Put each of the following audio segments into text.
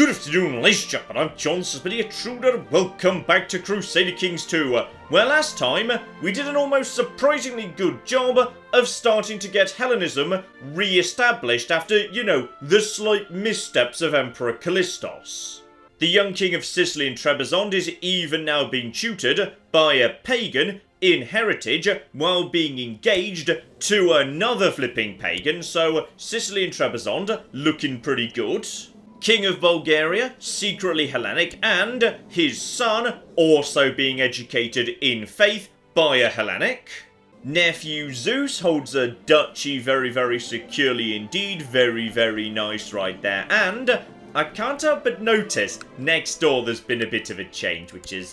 Good afternoon, ladies and gentlemen, I'm John Intruder. Welcome back to Crusader Kings 2, where last time we did an almost surprisingly good job of starting to get Hellenism re-established after, the slight missteps of Emperor Callistos. The young king of Sicily and Trebizond is even now being tutored by a pagan in heritage while being engaged to another flipping pagan, so Sicily and Trebizond looking pretty good. King of Bulgaria, secretly Hellenic, and his son also being educated in faith by a Hellenic. Nephew Zeus holds a duchy very, very securely indeed. Very, very nice right there. And I can't help but notice next door there's been a bit of a change, which is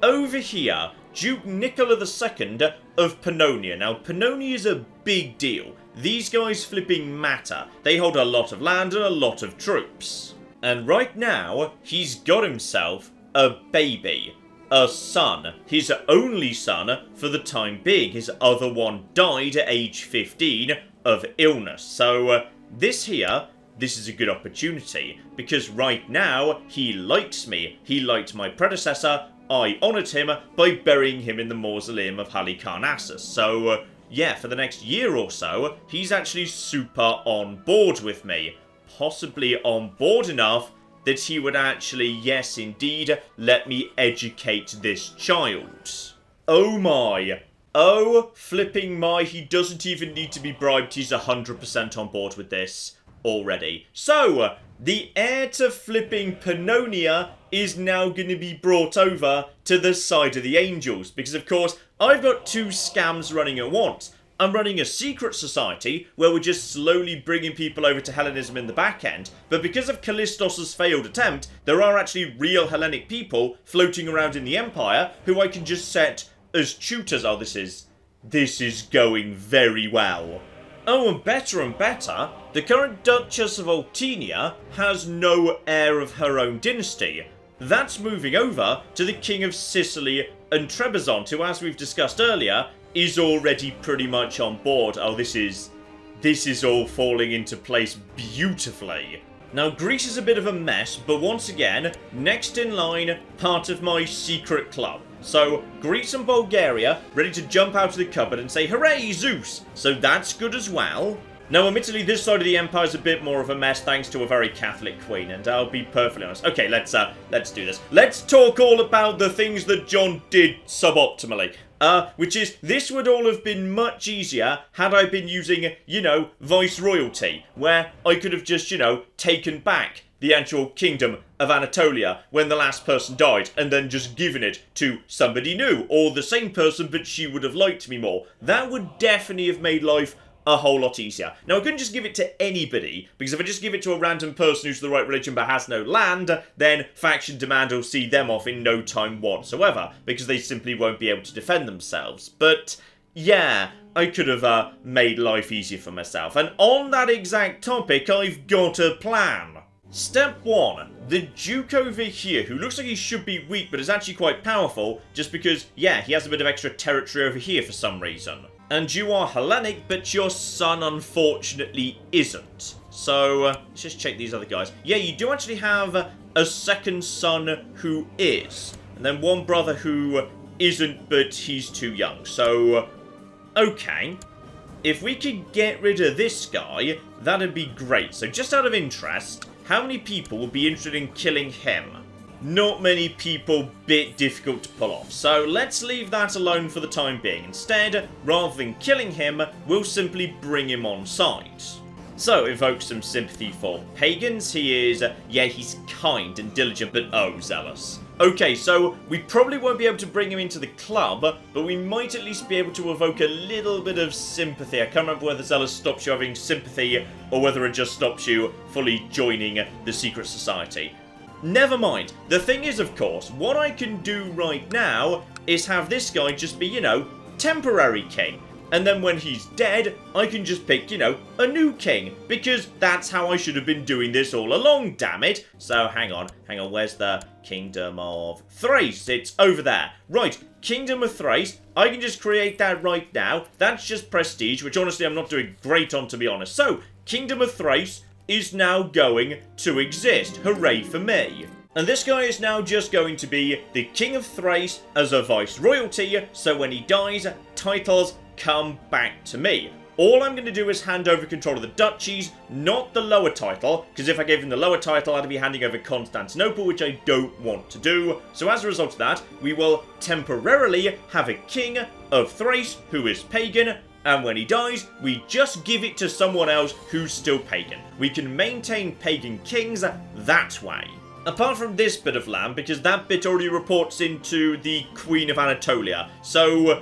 over here, Duke Nicola II of Pannonia. Now, Pannonia is a big deal. These guys flipping matter. They hold a lot of land and a lot of troops. And right now, he's got himself a baby. A son. His only son for the time being. His other one died at age 15 of illness. So this is a good opportunity. Because right now, he likes me. He liked my predecessor. I honoured him by burying him in the mausoleum of Halicarnassus. So yeah, for the next year or so, he's actually super on board with me. Possibly on board enough that he would actually, yes indeed, let me educate this child. Oh my. Oh, flipping my, he doesn't even need to be bribed, he's 100% on board with this already. So, the heir to flipping Pannonia is now going to be brought over to the side of the angels. Because, of course, I've got two scams running at once. I'm running a secret society where we're just slowly bringing people over to Hellenism in the back end. But because of Callistos' failed attempt, there are actually real Hellenic people floating around in the Empire who I can just set as tutors. Oh, this is going very well. Oh, and better, the current Duchess of Mutina has no heir of her own dynasty. That's moving over to the King of Sicily and Trebizond, who, as we've discussed earlier, is already pretty much on board. Oh, this is all falling into place beautifully. Now, Greece is a bit of a mess, but once again, next in line, part of my secret club. So, Greece and Bulgaria, ready to jump out of the cupboard and say, hooray, Zeus! So that's good as well. Now, admittedly, this side of the empire is a bit more of a mess thanks to a very Catholic queen, and I'll be perfectly honest. Okay, let's do this. Let's talk all about the things that John did suboptimally. Which is, this would all have been much easier had I been using, viceroyalty, where I could have just, taken back the actual kingdom of Anatolia when the last person died, and then just given it to somebody new, or the same person, but she would have liked me more. That would definitely have made life a whole lot easier. Now, I couldn't just give it to anybody, because if I just give it to a random person who's the right religion but has no land, then faction demand will see them off in no time whatsoever, because they simply won't be able to defend themselves. But yeah, I could have made life easier for myself. And on that exact topic, I've got a plan. Step 1. The Duke over here, who looks like he should be weak but is actually quite powerful, just because, yeah, he has a bit of extra territory over here for some reason. And you are Hellenic, but your son unfortunately isn't. So, let's just check these other guys. Yeah, you do actually have a second son who is. And then one brother who isn't, but he's too young. So, okay. If we could get rid of this guy, that'd be great. So, just out of interest, how many people would be interested in killing him? Not many people, bit difficult to pull off. So let's leave that alone for the time being. Instead, rather than killing him, we'll simply bring him on side. So, evoke some sympathy for pagans. He is, he's kind and diligent, but oh, zealous. Okay, so we probably won't be able to bring him into the club, but we might at least be able to evoke a little bit of sympathy. I can't remember whether zealous stops you having sympathy or whether it just stops you fully joining the secret society. Never mind. The thing is, of course, what I can do right now is have this guy just be, temporary king. And then when he's dead, I can just pick, a new king. Because that's how I should have been doing this all along, damn it. So, hang on, where's the Kingdom of Thrace? It's over there. Right, Kingdom of Thrace. I can just create that right now. That's just prestige, which honestly I'm not doing great on, to be honest. So, Kingdom of Thrace, is now going to exist. Hooray for me. And this guy is now just going to be the King of Thrace as a vice-royalty, so when he dies, titles come back to me. All I'm going to do is hand over control of the duchies, not the lower title, because if I gave him the lower title, I'd be handing over Constantinople, which I don't want to do. So as a result of that, we will temporarily have a King of Thrace who is pagan, and when he dies, we just give it to someone else who's still pagan. We can maintain pagan kings that way. Apart from this bit of land, because that bit already reports into the Queen of Anatolia, so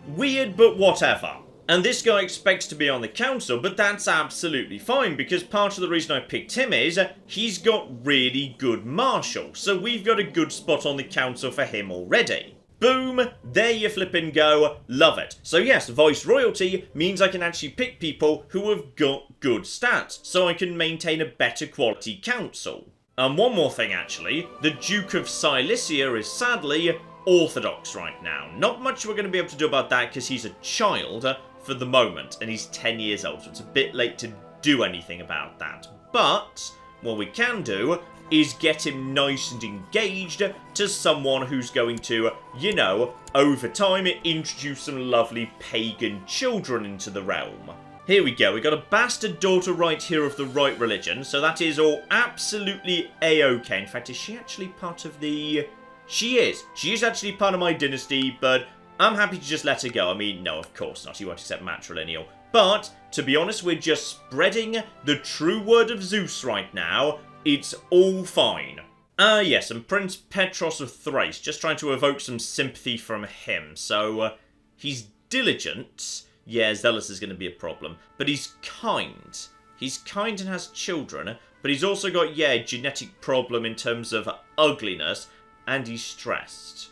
weird but whatever. And this guy expects to be on the council, but that's absolutely fine, because part of the reason I picked him is he's got really good marshal, so we've got a good spot on the council for him already. Boom, there you flippin' go, love it. So yes, vice-royalty means I can actually pick people who have got good stats, so I can maintain a better quality council. And one more thing actually, the Duke of Silesia is sadly Orthodox right now. Not much we're going to be able to do about that because he's a child for the moment, and he's 10 years old, so it's a bit late to do anything about that. But what we can do is get him nice and engaged to someone who's going to, you know, over time introduce some lovely pagan children into the realm. Here we go, we got a bastard daughter right here of the right religion, so that is all absolutely a-okay. In fact, is she actually part of the... She is. She is actually part of my dynasty, but I'm happy to just let her go. I mean, no, of course not. She won't accept matrilineal. But, to be honest, we're just spreading the true word of Zeus right now. It's all fine. Yes, and Prince Petros of Thrace, just trying to evoke some sympathy from him. So, he's diligent. Yeah, zealous is going to be a problem. But he's kind. He's kind and has children. But he's also got, yeah, a genetic problem in terms of ugliness. And he's stressed.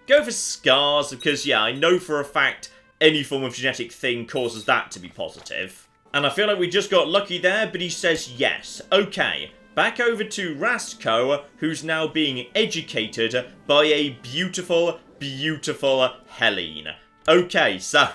Go for scars, because, yeah, I know for a fact any form of genetic thing causes that to be positive. And I feel like we just got lucky there, but he says yes. Okay, back over to Rastko, who's now being educated by a beautiful, beautiful Hellene. Okay, so.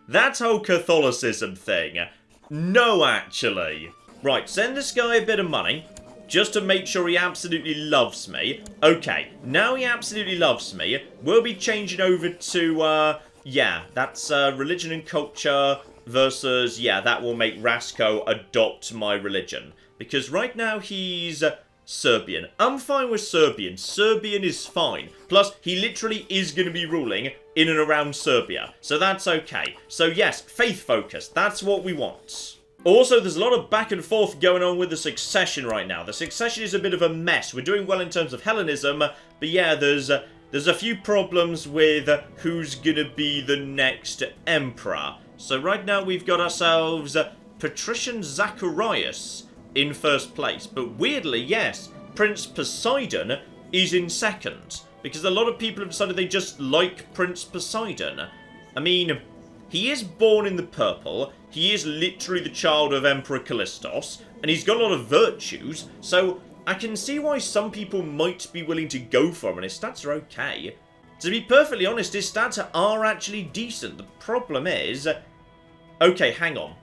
That whole Catholicism thing. No, actually. Right, send this guy a bit of money. Just to make sure he absolutely loves me. Okay, now he absolutely loves me. We'll be changing over to, yeah, that's religion and culture versus, yeah, that will make Rastko adopt my religion. Because right now he's Serbian. I'm fine with Serbian. Serbian is fine. Plus, he literally is going to be ruling in and around Serbia. So that's okay. So yes, faith focus. That's what we want. Also, there's a lot of back and forth going on with the succession right now. The succession is a bit of a mess. We're doing well in terms of Hellenism, but yeah, there's a few problems with who's gonna be the next emperor. So right now we've got ourselves Patrician Zacharias in first place. But weirdly, yes, Prince Poseidon is in second. Because a lot of people have decided they just like Prince Poseidon. I mean, he is born in the purple. He is literally the child of Emperor Callistos, and he's got a lot of virtues, so I can see why some people might be willing to go for him, and his stats are okay. To be perfectly honest, his stats are actually decent. The problem is... Okay, hang on.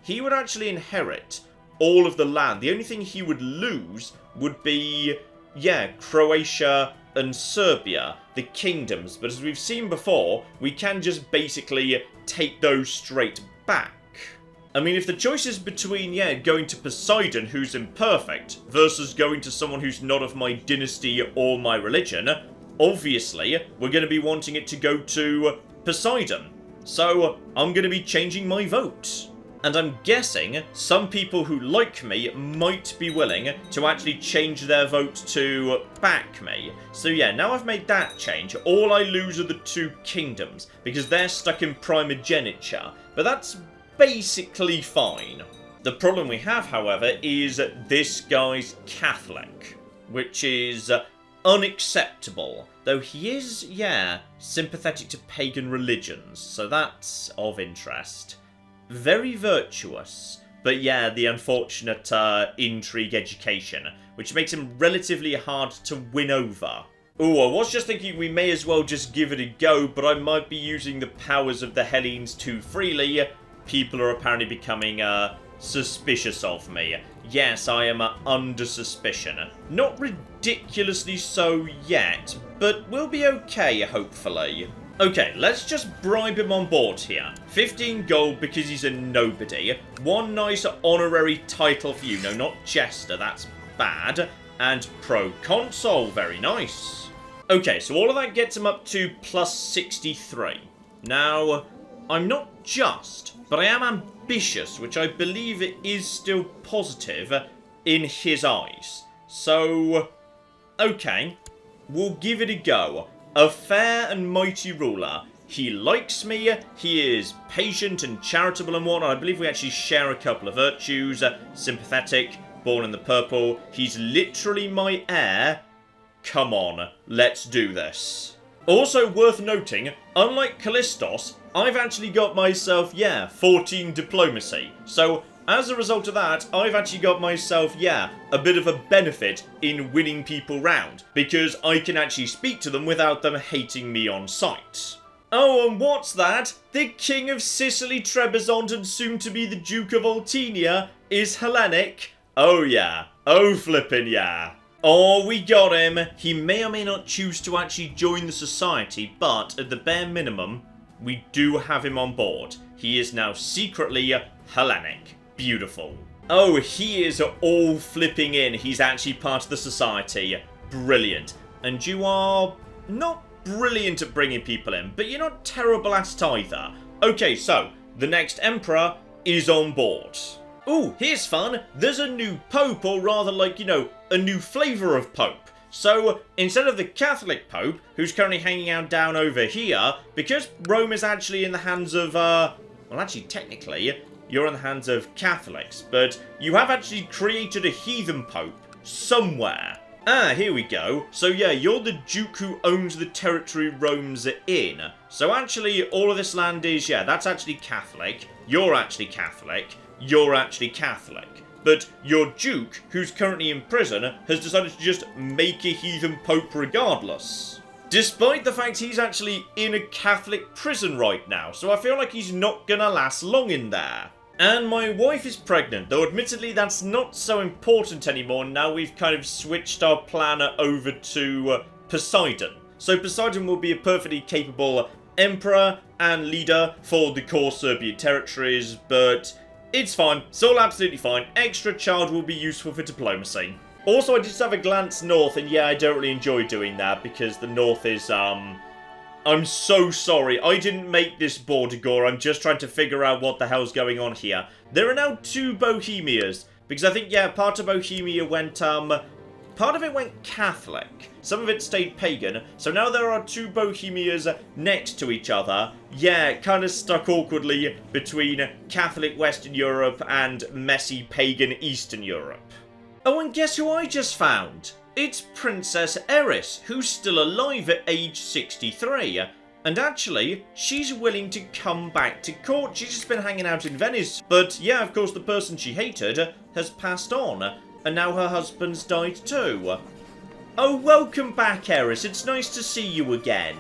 He would actually inherit all of the land. The only thing he would lose would be, yeah, Croatia and Serbia, the kingdoms. But as we've seen before, we can just basically take those straight back. I mean, if the choice is between, yeah, going to Poseidon, who's imperfect, versus going to someone who's not of my dynasty or my religion, obviously, we're going to be wanting it to go to Poseidon. So, I'm going to be changing my vote. And I'm guessing some people who like me might be willing to actually change their vote to back me. So yeah, now I've made that change, all I lose are the two kingdoms, because they're stuck in primogeniture. But that's basically fine. The problem we have, however, is this guy's Catholic, which is unacceptable. Though he is, yeah, sympathetic to pagan religions, so that's of interest. Very virtuous, but yeah, the unfortunate intrigue education, which makes him relatively hard to win over. Ooh, I was just thinking we may as well just give it a go, but I might be using the powers of the Hellenes too freely. People are apparently becoming suspicious of me. Yes, I am under suspicion. Not ridiculously so yet, but we'll be okay, hopefully. Okay, let's just bribe him on board here. 15 gold because he's a nobody. One nice honorary title for you. No, not Jester, that's bad. And Proconsul, very nice. Okay, so all of that gets him up to plus 63. Now, I'm not just, but I am ambitious, which I believe it is still positive in his eyes. So, okay, we'll give it a go. A fair and mighty ruler. He likes me, he is patient and charitable and whatnot. I believe we actually share a couple of virtues. Sympathetic, born in the purple. He's literally my heir. Come on, let's do this. Also worth noting, unlike Callistos, I've actually got myself, 14 diplomacy. So, as a result of that, I've actually got myself, a bit of a benefit in winning people round. Because I can actually speak to them without them hating me on sight. Oh, and what's that? The King of Sicily, Trebizond, and soon to be the Duke of Ultinia is Hellenic? Oh yeah. Oh flippin' yeah. Oh, we got him. He may or may not choose to actually join the society, but at the bare minimum, we do have him on board. He is now secretly Hellenic. Beautiful. Oh, he is all flipping in. He's actually part of the society. Brilliant. And you are not brilliant at bringing people in, but you're not terrible at it either. Okay, so the next emperor is on board. Ooh, here's fun. There's a new pope, or rather like, a new flavour of pope. So, instead of the Catholic Pope, who's currently hanging out down over here, because Rome is actually in the hands of, well, actually, technically, you're in the hands of Catholics, but you have actually created a heathen Pope somewhere. Ah, here we go. So, you're the Duke who owns the territory Rome's in. So, actually, all of this land is, that's actually Catholic. You're actually Catholic. You're actually Catholic. But your Duke, who's currently in prison, has decided to just make a heathen pope regardless. Despite the fact he's actually in a Catholic prison right now, so I feel like he's not gonna last long in there. And my wife is pregnant, though admittedly that's not so important anymore now we've kind of switched our planner over to Poseidon. So Poseidon will be a perfectly capable emperor and leader for the core Serbian territories, but it's fine. It's all absolutely fine. Extra child will be useful for diplomacy. Also, I just have a glance north, and I don't really enjoy doing that, because the north is, I'm so sorry. I didn't make this border gore. I'm just trying to figure out what the hell's going on here. There are now 2 Bohemias, because I think, part of Bohemia went, part of it went Catholic. Some of it stayed pagan. So now there are 2 Bohemias next to each other. Kind of stuck awkwardly between Catholic Western Europe and messy pagan Eastern Europe. Oh, and guess who I just found? It's Princess Eris, who's still alive at age 63. And actually, she's willing to come back to court. She's just been hanging out in Venice. But of course, the person she hated has passed on. And now her husband's died too. Oh, welcome back, Eris. It's nice to see you again.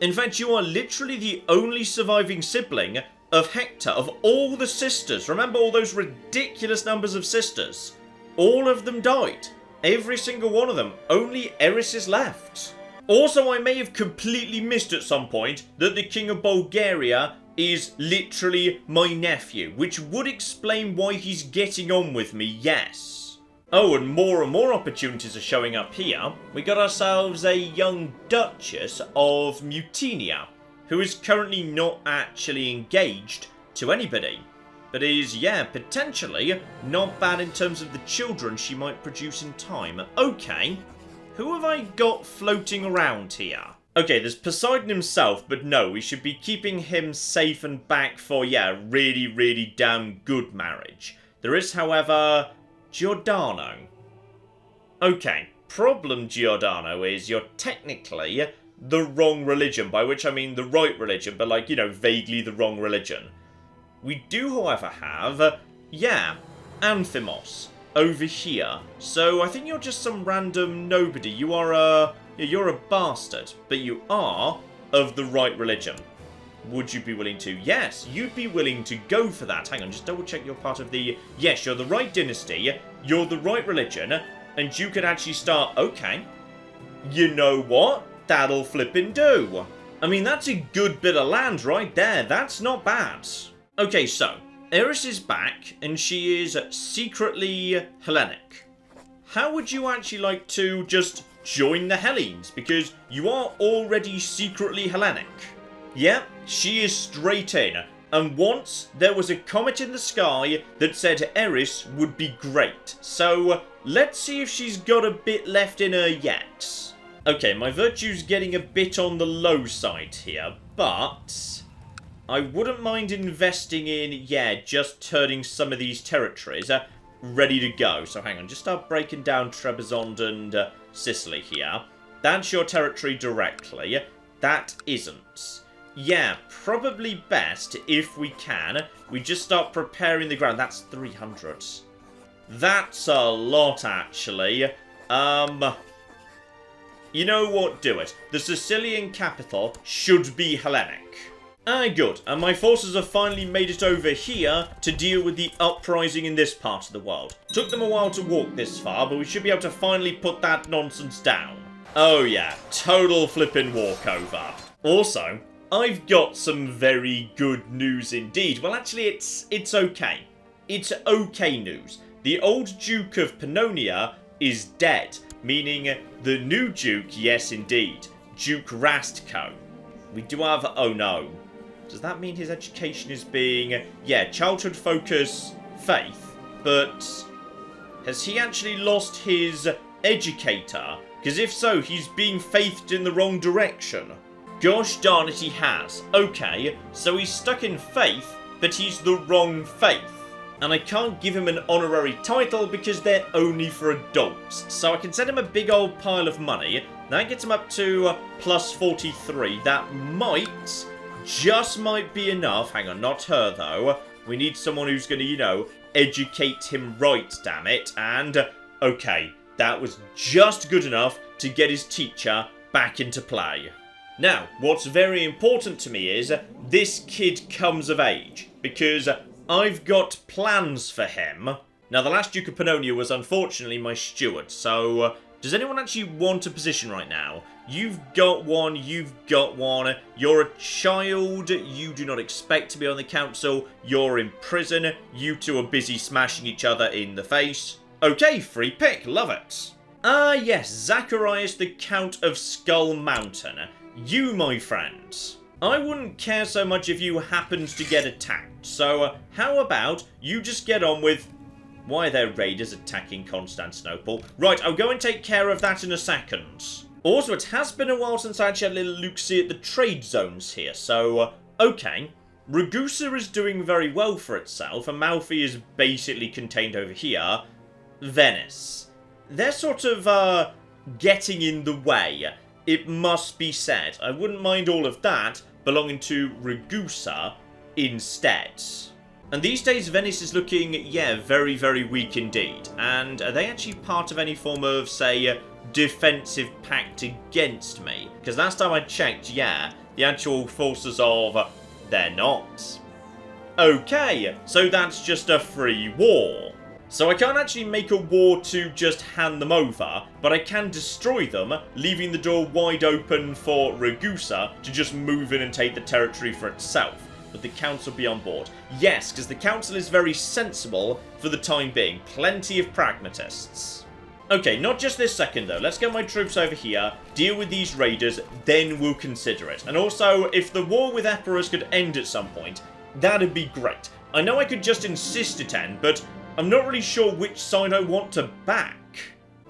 In fact, you are literally the only surviving sibling of Hector, of all the sisters. Remember all those ridiculous numbers of sisters? All of them died. Every single one of them. Only Eris is left. Also, I may have completely missed at some point that the King of Bulgaria is literally my nephew, which would explain why he's getting on with me, yes. Oh, and more opportunities are showing up here. We got ourselves a young Duchess of Mutina, who is currently not actually engaged to anybody, but is, potentially not bad in terms of the children she might produce in time. Okay, who have I got floating around here? Okay, there's Poseidon himself, but no, we should be keeping him safe and back for, really, really damn good marriage. There is, however, Giordano. Okay, problem, Giordano, is you're technically the wrong religion, by which I mean the right religion, but vaguely the wrong religion. We do, however, have, Anthimos over here. So I think you're just some random nobody. You're a bastard, but you are of the right religion. Would you be willing to? Yes, you'd be willing to go for that. Hang on, just double check you're part of the... Yes, you're the right dynasty, you're the right religion, and you could actually start... Okay. You know what? That'll flippin' do. I mean, that's a good bit of land right there. That's not bad. Okay, so, Eris is back, and she is secretly Hellenic. How would you actually like to just join the Hellenes? Because you are already secretly Hellenic. Yep, she is straight in. And once there was a comet in the sky that said Eris would be great. So let's see if she's got a bit left in her yet. Okay, my virtue's getting a bit on the low side here, but I wouldn't mind investing in, yeah, just turning some of these territories ready to go. So hang on, just start breaking down Trebizond and Sicily here. That's your territory directly. That isn't. Yeah, probably best, if we can, we just start preparing the ground. That's 300. That's a lot, actually. You know what? Do it. The Sicilian capital should be Hellenic. Good. And my forces have finally made it over here to deal with the uprising in this part of the world. Took them a while to walk this far, but we should be able to finally put that nonsense down. Oh yeah, total flippin' walkover. Also, I've got some very good news indeed. Well, actually, it's okay. It's okay news. The old Duke of Pannonia is dead, meaning the new Duke, yes indeed, Duke Rastko. We do have... Oh no. Does that mean his education is being... Yeah, childhood focus, faith. But has he actually lost his educator? Because if so, he's being faithed in the wrong direction. Gosh darn it, he has. Okay, so he's stuck in faith, but he's the wrong faith. And I can't give him an honorary title because they're only for adults. So I can send him a big old pile of money. That gets him up to plus 43. That might, just might be enough. Hang on, not her though. We need someone who's going to, you know, educate him right, damn it. And, okay, that was just good enough to get his teacher back into play. Now, what's very important to me is this kid comes of age, because I've got plans for him. Now, the last Duke of Pannonia was unfortunately my steward, so does anyone actually want a position right now? You've got one, you're a child, you do not expect to be on the council, you're in prison, you two are busy smashing each other in the face. Okay, free pick, love it. Yes, Zacharias the Count of Skull Mountain. You, my friend. I wouldn't care so much if you happened to get attacked, so how about you just get on with... Why are there raiders attacking Constantinople? Right, I'll go and take care of that in a second. Also, it has been a while since I actually had a little look-see at the trade zones here, so, okay. Ragusa is doing very well for itself, and Malfi is basically contained over here. Venice. They're sort of, getting in the way. It must be said. I wouldn't mind all of that belonging to Ragusa instead. And these days, Venice is looking, yeah, very, very weak indeed. And are they actually part of any form of, say, defensive pact against me? Because last time I checked, yeah, the actual forces of... they're not. Okay, so that's just a free war. So I can't actually make a war to just hand them over, but I can destroy them, leaving the door wide open for Ragusa to just move in and take the territory for itself. Would the council be on board? Yes, because the council is very sensible for the time being. Plenty of pragmatists. Okay, not just this second though. Let's get my troops over here, deal with these raiders, then we'll consider it. And also, if the war with Epirus could end at some point, that'd be great. I know I could just insist it end, but I'm not really sure which side I want to back.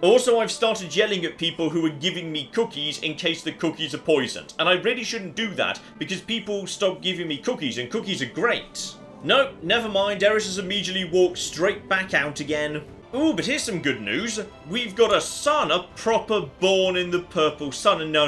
Also, I've started yelling at people who are giving me cookies in case the cookies are poisoned. And I really shouldn't do that, because people stop giving me cookies, and cookies are great. Nope, never mind, Eris has immediately walked straight back out again. Ooh, but here's some good news. We've got a son, a proper born in the purple sun. And no.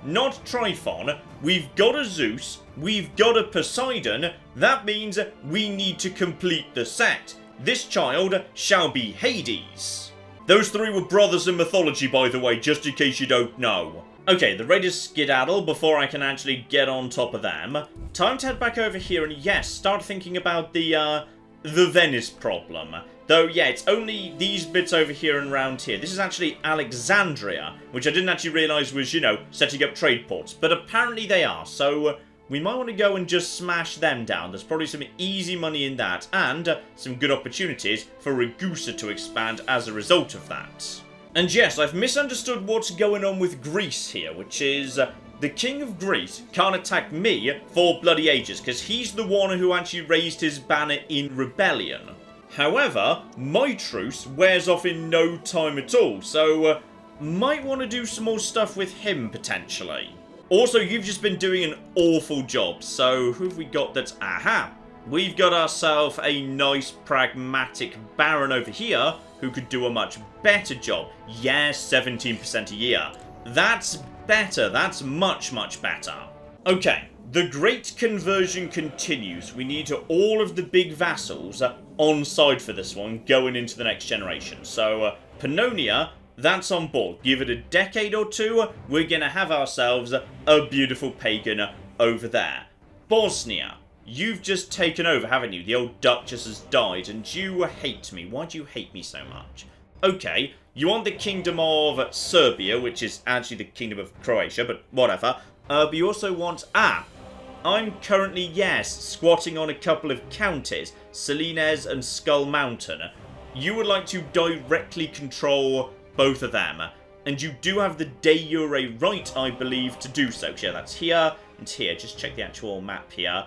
Not Tryphon. We've got a Zeus. We've got a Poseidon. That means we need to complete the set. This child shall be Hades. Those three were brothers in mythology, by the way, just in case you don't know. Okay, the raiders skedaddle before I can actually get on top of them. Time to head back over here and, yes, start thinking about the Venice problem. Though, yeah, it's only these bits over here and around here. This is actually Alexandria, which I didn't actually realise was, you know, setting up trade ports. But apparently they are, so we might want to go and just smash them down. There's probably some easy money in that, and some good opportunities for Ragusa to expand as a result of that. And yes, I've misunderstood what's going on with Greece here, which is the King of Greece can't attack me for bloody ages, because he's the one who actually raised his banner in rebellion. However, my truce wears off in no time at all, so might want to do some more stuff with him, potentially. Also, you've just been doing an awful job, so who have we got that's... Aha! We've got ourselves a nice, pragmatic baron over here who could do a much better job. Yes, 17% a year. That's better. That's much, much better. Okay, the great conversion continues. We need all of the big vassals on side for this one going into the next generation. So, Pannonia, that's on board. Give it a decade or two, we're going to have ourselves a beautiful pagan over there. Bosnia, you've just taken over, haven't you? The old Duchess has died, and you hate me. Why do you hate me so much? Okay, you want the Kingdom of Serbia, which is actually the Kingdom of Croatia, but whatever. But you also want... I'm currently, yes, squatting on a couple of counties, Salines and Skull Mountain. You would like to directly control both of them, and you do have the de jure right, I believe, to do so. Yeah, that's here and here. Just check the actual map here.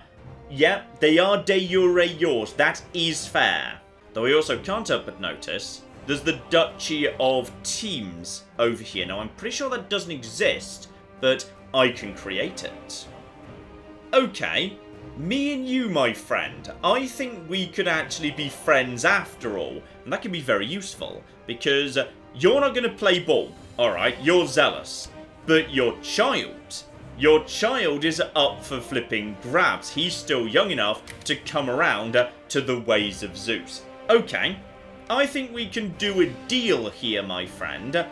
Yeah, they are de jure yours. That is fair. Though we also can't help but notice there's the Duchy of Teams over here. Now, I'm pretty sure that doesn't exist, but I can create it. Okay, me and you, my friend, I think we could actually be friends after all, and that can be very useful, because you're not going to play ball, alright, you're zealous, but your child is up for flipping grabs. He's still young enough to come around to the ways of Zeus. Okay, I think we can do a deal here, my friend.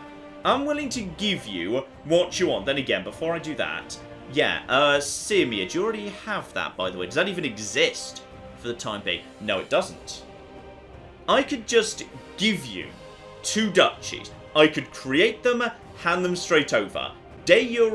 I'm willing to give you what you want. Then again, before I do that, yeah, Sirmia, do you already have that, by the way? Does that even exist for the time being? No, it doesn't. I could just give you 2 duchies. I could create them, hand them straight over. De jure,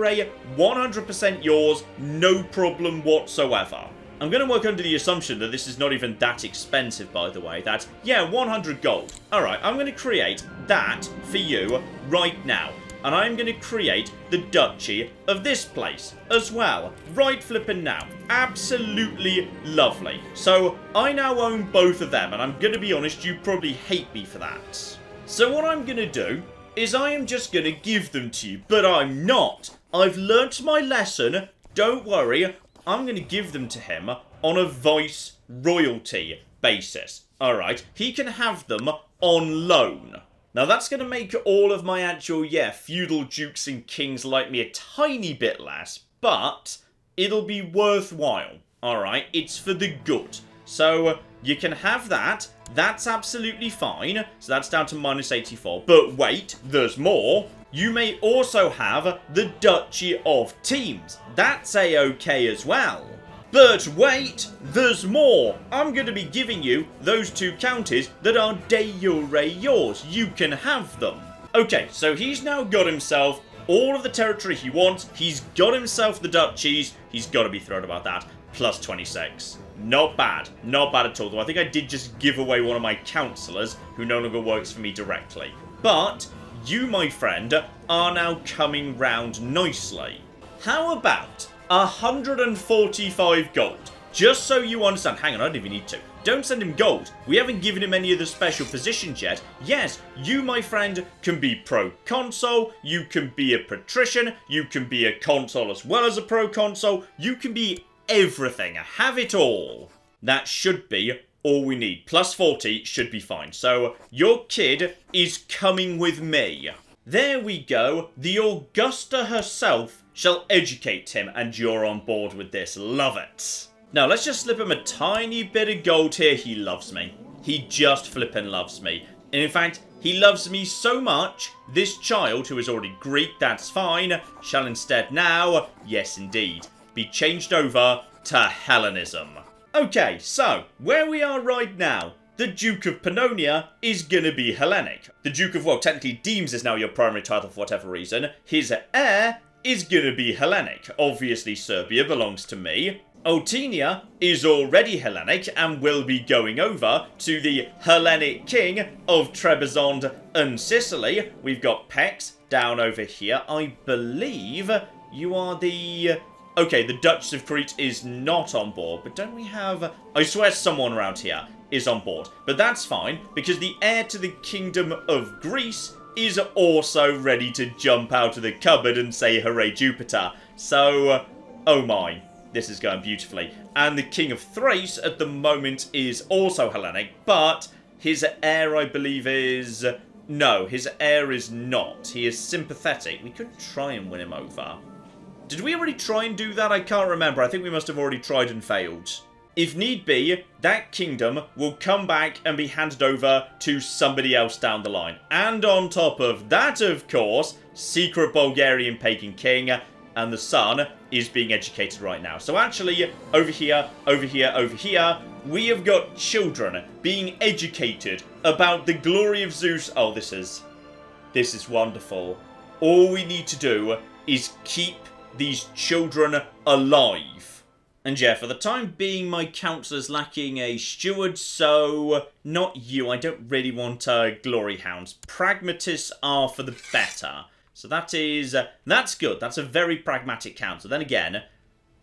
100% yours, no problem whatsoever. I'm going to work under the assumption that this is not even that expensive, by the way. That, yeah, 100 gold. Alright, I'm going to create that for you right now. And I'm going to create the Duchy of this place as well. Right flipping now. Absolutely lovely. So, I now own both of them, and I'm going to be honest, you probably hate me for that. So what I'm going to do is I am just going to give them to you, but I'm not. I've learnt my lesson. Don't worry. I'm going to give them to him on a vice royalty basis. Alright, he can have them on loan. Now that's going to make all of my actual, yeah, feudal dukes and kings like me a tiny bit less, but it'll be worthwhile. Alright, it's for the good. So you can have that. That's absolutely fine. So that's down to minus 84. But wait, there's more. You may also have the Duchy of Teams. That's a-okay as well. But wait, there's more. I'm going to be giving you those 2 counties that are de jure yours. You can have them. Okay, so he's now got himself all of the territory he wants. He's got himself the duchies. He's got to be thrilled about that. Plus 26. Not bad. Not bad at all. Though I think I did just give away one of my councillors who no longer works for me directly. But you, my friend, are now coming round nicely. How about 145 gold? Just so you understand. Hang on, I don't even need to. Don't send him gold. We haven't given him any of the special positions yet. Yes, you, my friend, can be pro-consul. You can be a patrician. You can be a consul as well as a pro-consul. You can be everything. Have it all. That should be all we need. Plus 40 should be fine. So, your kid is coming with me. There we go. The Augusta herself shall educate him, and you're on board with this. Love it. Now, let's just slip him a tiny bit of gold here. He loves me. He just flippin' loves me. And in fact, he loves me so much, this child, who is already Greek, that's fine, shall instead now, yes indeed, be changed over to Hellenism. Okay, so, where we are right now, the Duke of Pannonia is gonna be Hellenic. The Duke of, well, technically Deems is now your primary title for whatever reason. His heir is gonna be Hellenic. Obviously, Serbia belongs to me. Otinia is already Hellenic and will be going over to the Hellenic king of Trebizond and Sicily. We've got Pex down over here. I believe you are the... Okay, the Duchess of Crete is not on board, but don't we have... I swear someone around here is on board. But that's fine, because the heir to the Kingdom of Greece is also ready to jump out of the cupboard and say, hooray, Jupiter. So, oh my, this is going beautifully. And the King of Thrace at the moment is also Hellenic, but his heir, I believe, is... No, his heir is not. He is sympathetic. We could try and win him over. Did we already try and do that? I can't remember. I think we must have already tried and failed. If need be, that kingdom will come back and be handed over to somebody else down the line. And on top of that, of course, secret Bulgarian pagan king, and the son is being educated right now. So actually, over here, over here, over here, we have got children being educated about the glory of Zeus. Oh, this is wonderful. All we need to do is keep these children alive. And yeah, for the time being, my councillor's lacking a steward, so not you. I don't really want glory hounds. Pragmatists are for the better. So that's good. That's a very pragmatic council. Then again,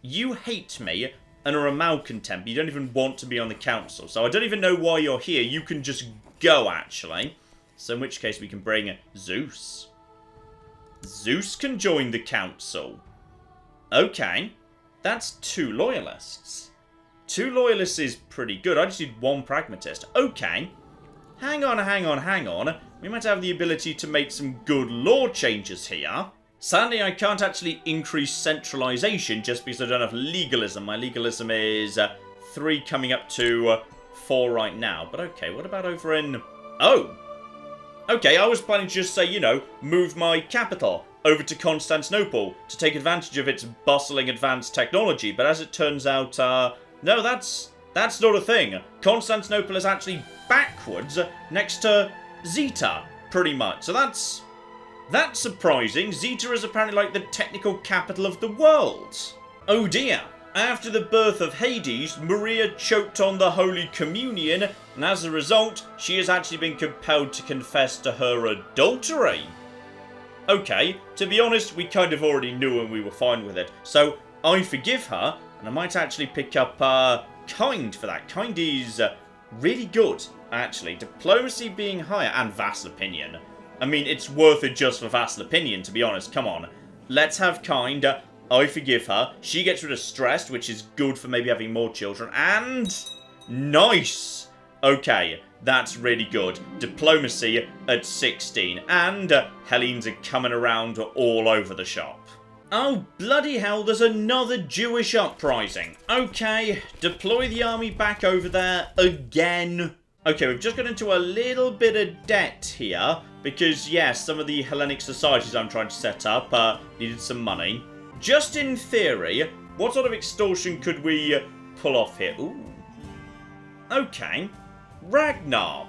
you hate me and are a malcontent. You don't even want to be on the council. So I don't even know why you're here. You can just go, actually. So in which case we can bring Zeus. Zeus can join the council. Okay. That's 2 loyalists. 2 loyalists is pretty good. I just need 1 pragmatist. Okay. Hang on. We might have the ability to make some good law changes here. Sadly, I can't actually increase centralization just because I don't have legalism. My legalism is 3 coming up to 4 right now. But okay, what about over in... Oh! Okay, I was planning to just say, you know, move my capital over to Constantinople to take advantage of its bustling advanced technology. But as it turns out, no, that's not a thing. Constantinople is actually backwards next to Zeta, pretty much. So that's surprising. Zeta is apparently like the technical capital of the world. Oh dear. After the birth of Hades, Maria choked on the Holy Communion, and as a result, she has actually been compelled to confess to her adultery. Okay, to be honest, we kind of already knew and we were fine with it. So, I forgive her, and I might actually pick up, Kind for that. Kind is really good, actually. Diplomacy being higher, and vassal opinion. I mean, it's worth it just for vassal opinion, to be honest. Come on. Let's have Kind. I forgive her. She gets rid of stressed, which is good for maybe having more children. And... nice! Okay, that's really good. Diplomacy at 16. And Hellenes are coming around all over the shop. Oh, bloody hell, there's another Jewish uprising. Okay, deploy the army back over there again. Okay, we've just got into a little bit of debt here. Because, yes, some of the Hellenic societies I'm trying to set up needed some money. Just in theory, what sort of extortion could we pull off here? Ooh. Okay. Ragnar.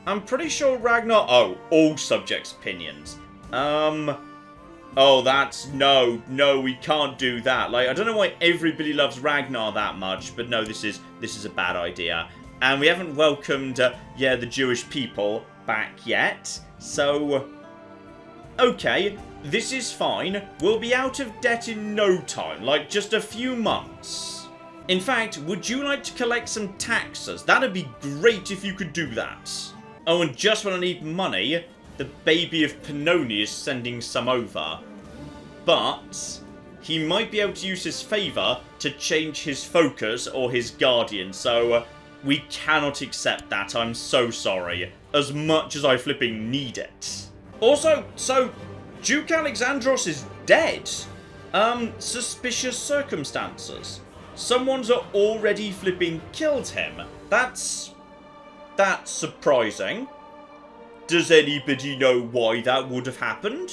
I'm pretty sure Ragnar... Oh, all subjects' opinions. Oh, that's... No, we can't do that. Like, I don't know why everybody loves Ragnar that much, but no, this is a bad idea. And we haven't welcomed, the Jewish people back yet. So... Okay, this is fine. We'll be out of debt in no time, like just a few months. In fact, would you like to collect some taxes? That'd be great if you could do that. Oh, and just when I need money, the baby of Pannonia is sending some over. But he might be able to use his favour to change his focus or his guardian, so we cannot accept that. I'm so sorry. As much as I flipping need it. Also, so, Duke Alexandros is dead. Suspicious circumstances. Someone's already flipping killed him. That's surprising. does anybody know why that would have happened?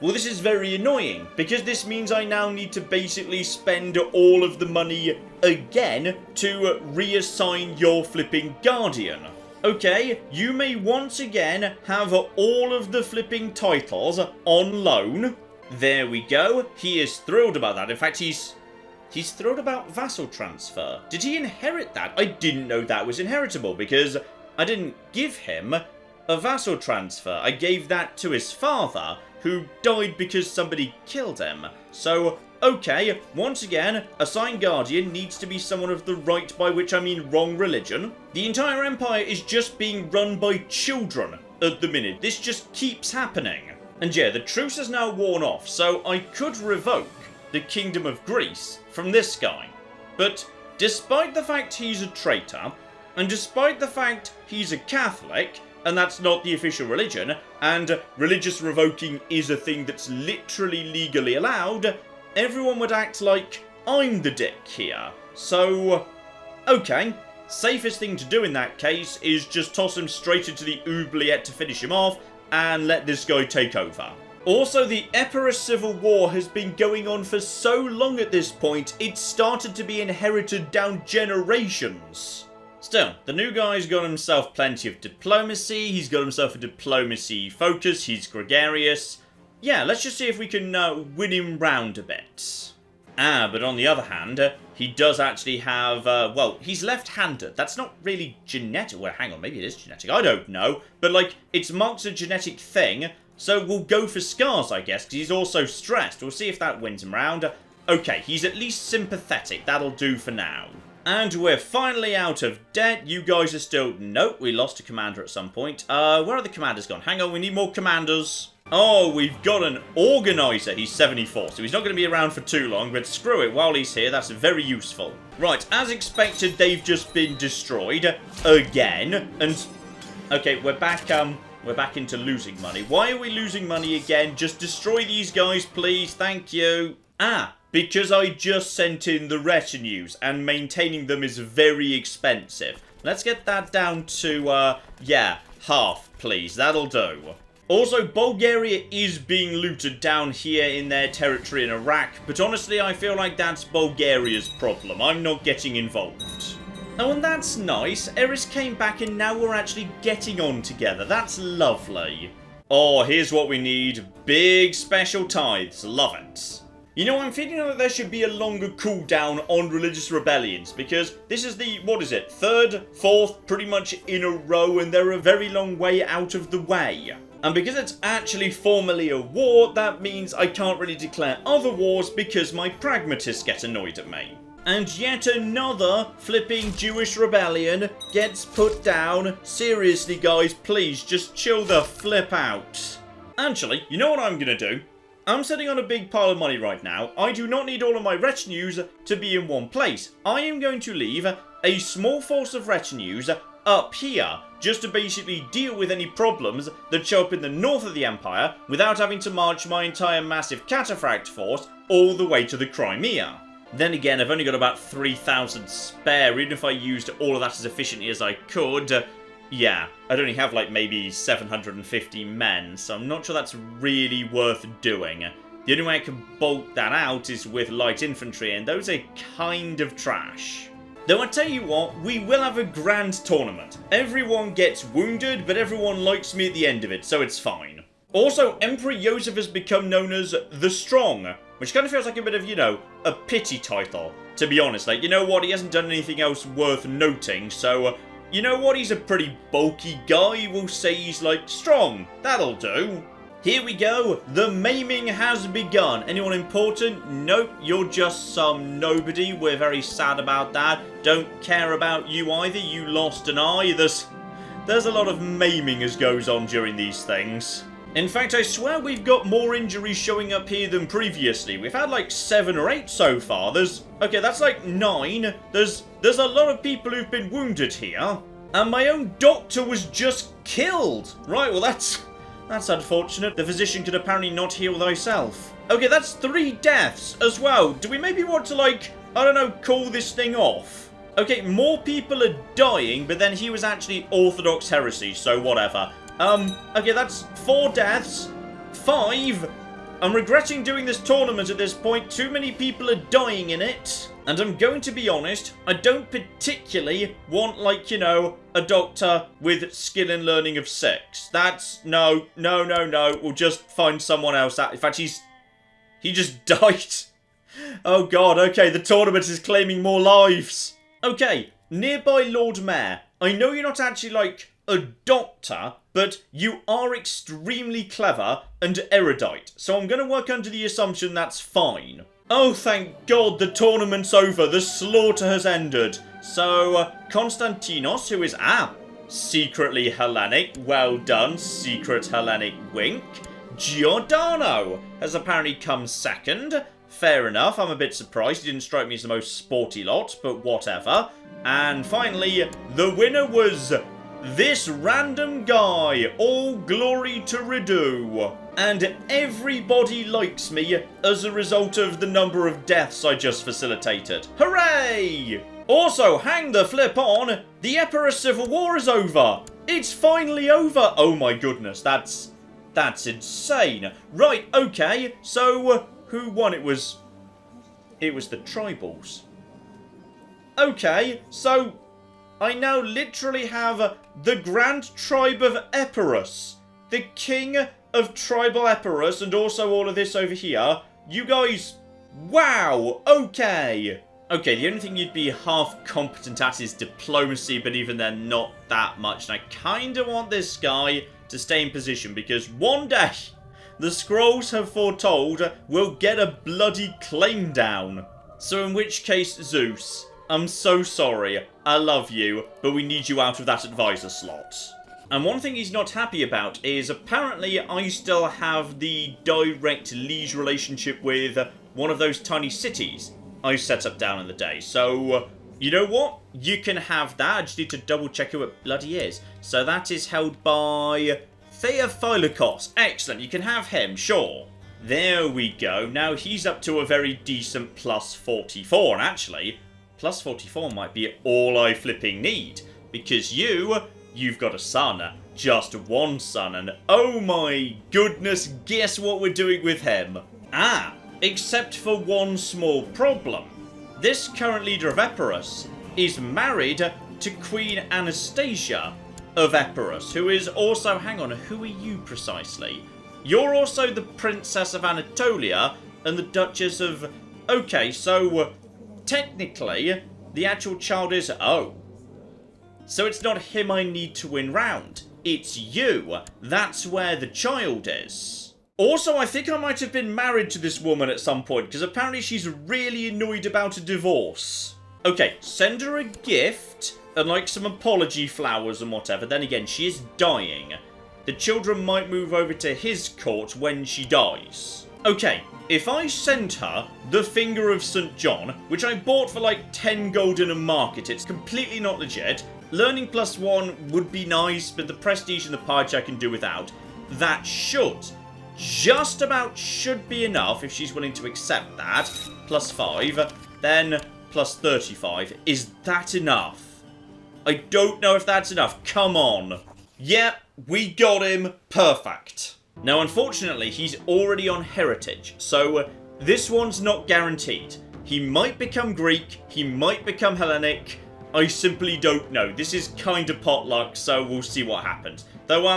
Well, this is very annoying, because this means I now need to basically spend all of the money again to reassign your flipping guardian. Okay, you may once again have all of the flipping titles on loan. There we go. He is thrilled about that. In fact, he's thrilled about vassal transfer. Did he inherit that? I didn't know that was inheritable, because I didn't give him a vassal transfer. I gave that to his father, who died because somebody killed him. So, okay, once again, assigned guardian needs to be someone of the right, by which I mean wrong religion. The entire empire is just being run by children at the minute. This just keeps happening. And yeah, the truce has now worn off, so I could revoke the Kingdom of Greece from this guy. But despite the fact he's a traitor, and despite the fact he's a Catholic, and that's not the official religion, and religious revoking is a thing that's literally legally allowed, everyone would act like I'm the dick here. So, okay, safest thing to do in that case is just toss him straight into the oubliette to finish him off, and let this guy take over. Also, the Epirus Civil War has been going on for so long at this point, it's started to be inherited down generations. Still, the new guy's got himself plenty of diplomacy, he's got himself a diplomacy focus, he's gregarious. Yeah, let's just see if we can win him round a bit. But on the other hand, he does actually have, well, he's left-handed. That's not really genetic. Well, hang on, maybe it is genetic. I don't know. But, like, it's marked a genetic thing, so we'll go for scars, I guess, because he's also stressed. We'll see if that wins him round. Okay, he's at least sympathetic. That'll do for now. And we're finally out of debt. You guys are still... Nope, we lost a commander at some point. Where are the commanders gone? Hang on, we need more commanders. Oh, we've got an organizer. He's 74, so he's not going to be around for too long, but screw it. While he's here, that's very useful. Right, as expected, they've just been destroyed again. And, okay, we're back into losing money. Why are we losing money again? Just destroy these guys, please. Thank you. Because I just sent in the retinues, and maintaining them is very expensive. Let's get that down to, yeah, half, please. That'll do. Also, Bulgaria is being looted down here in their territory in Iraq, but honestly, I feel like that's Bulgaria's problem. I'm not getting involved. Oh, and that's nice. Eris came back, and now we're actually getting on together. That's lovely. Oh, here's what we need. Big special tithes. Love it. You know, I'm feeling that there should be a longer cooldown on religious rebellions, because this is the, what is it, third, fourth, pretty much in a row, and they're a very long way out of the way. And because it's actually formally a war, that means I can't really declare other wars because my pragmatists get annoyed at me. And yet another flipping Jewish rebellion gets put down. Seriously, guys, please, just chill the flip out. Actually, you know what I'm gonna do? I'm sitting on a big pile of money right now. I do not need all of my retinues to be in one place. I am going to leave a small force of retinues up here, just to basically deal with any problems that show up in the north of the Empire without having to march my entire massive cataphract force all the way to the Crimea. Then again, I've only got about 3,000 spare, even if I used all of that as efficiently as I could. Yeah, I'd only have like maybe 750 men, so I'm not sure that's really worth doing. The only way I can bulk that out is with light infantry, and those are kind of trash. Though I tell you what, we will have a grand tournament. Everyone gets wounded, but everyone likes me at the end of it, so it's fine. Also, Emperor Joseph has become known as the Strong, which kind of feels like a bit of, you know, a pity title, to be honest. Like, you know what, he hasn't done anything else worth noting, so... you know what, he's a pretty bulky guy, we'll say he's like strong, that'll do. Here we go, the maiming has begun. Anyone important? Nope, you're just some nobody, we're very sad about that. Don't care about you either, you lost an eye. There's a lot of maiming as goes on during these things. In fact, I swear we've got more injuries showing up here than previously. We've had like 7 or 8 so far. Okay, that's like 9. There's a lot of people who've been wounded here. And my own doctor was just killed. Right, well that's unfortunate. The physician could apparently not heal thyself. Okay, that's 3 deaths as well. Do we maybe want to, like, I don't know, call this thing off? Okay, more people are dying, but then he was actually Orthodox heresy, so whatever. Okay, that's 4 deaths. 5. I'm regretting doing this tournament at this point. Too many people are dying in it. And I'm going to be honest, I don't particularly want, like, you know, a doctor with skill in learning of sex. That's... No. We'll just find someone else. In fact, he just died. Oh, God. Okay, the tournament is claiming more lives. Okay, nearby Lord Mayor. I know you're not actually, like, a doctor, but you are extremely clever and erudite. So I'm going to work under the assumption that's fine. Oh, thank God, the tournament's over. The slaughter has ended. So, Konstantinos, who is, secretly Hellenic. Well done, secret Hellenic wink. Giordano has apparently come second. Fair enough, I'm a bit surprised. He didn't strike me as the most sporty lot, but whatever. And finally, the winner was this random guy. All glory to Ridu. And everybody likes me as a result of the number of deaths I just facilitated. Hooray! Also, hang the flip on, the Epirus Civil War is over. It's finally over. Oh my goodness, that's insane. Right, okay, so who won? It was the tribals. Okay, so I now literally have the Grand Tribe of Epirus, the King of Tribal Epirus, and also all of this over here. You guys, wow, okay. Okay, the only thing you'd be half competent at is diplomacy, but even then, not that much. And I kind of want this guy to stay in position, because one day, the scrolls have foretold we'll get a bloody claim down. So in which case, Zeus, I'm so sorry. I love you, but we need you out of that advisor slot. And one thing he's not happy about is apparently I still have the direct liege relationship with one of those tiny cities I set up down in the day. So, you know what? You can have that. I just need to double check who it bloody is. So that is held by Theophilokos. Excellent. You can have him, sure. There we go. Now he's up to a very decent plus 44. And actually, plus 44 might be all I flipping need. Because you've got a son. Just one son. And oh my goodness, guess what we're doing with him? Except for one small problem. This current leader of Epirus is married to Queen Anastasia of Epirus, who is also... Hang on, who are you precisely? You're also the Princess of Anatolia and the Duchess of... Okay, so technically, the actual child is... Oh. So it's not him I need to win round. It's you. That's where the child is. Also, I think I might have been married to this woman at some point, because apparently she's really annoyed about a divorce. Okay, send her a gift, and like some apology flowers and whatever. Then again, she is dying. The children might move over to his court when she dies. Okay, if I send her the Finger of St. John, which I bought for like 10 gold in a market, it's completely not legit. Learning +1 would be nice, but the prestige and the page I can do without. That just about should be enough if she's willing to accept that. +5, then +35. Is that enough? I don't know if that's enough. Come on. Yep, we got him. Perfect. Now, unfortunately, he's already on heritage, so this one's not guaranteed. He might become Greek, he might become Hellenic. I simply don't know. This is kind of potluck, so we'll see what happens. Though,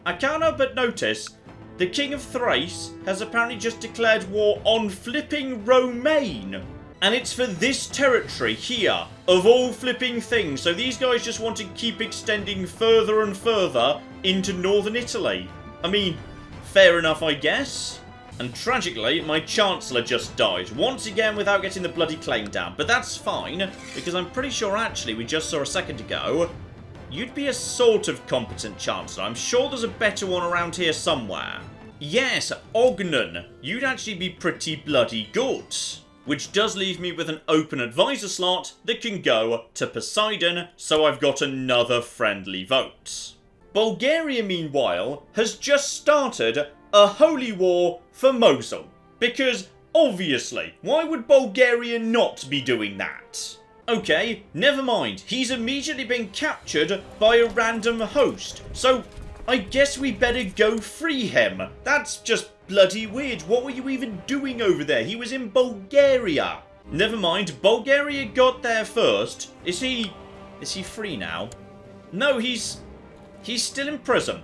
I can't help but notice the King of Thrace has apparently just declared war on flipping Romaine. And it's for this territory here, of all flipping things. So these guys just want to keep extending further and further into northern Italy. I mean, fair enough, I guess. And tragically, my Chancellor just died. Once again without getting the bloody claim down. But that's fine, because I'm pretty sure actually, we just saw a second ago, you'd be a sort of competent Chancellor. I'm sure there's a better one around here somewhere. Yes, Ognon. You'd actually be pretty bloody good. Which does leave me with an open advisor slot that can go to Poseidon, so I've got another friendly vote. Bulgaria, meanwhile, has just started a holy war for Mosul. Because, obviously, why would Bulgaria not be doing that? Okay, never mind. He's immediately been captured by a random host. So, I guess we better go free him. That's just bloody weird. What were you even doing over there? He was in Bulgaria. Never mind, Bulgaria got there first. Is he free now? No, he's still in prison.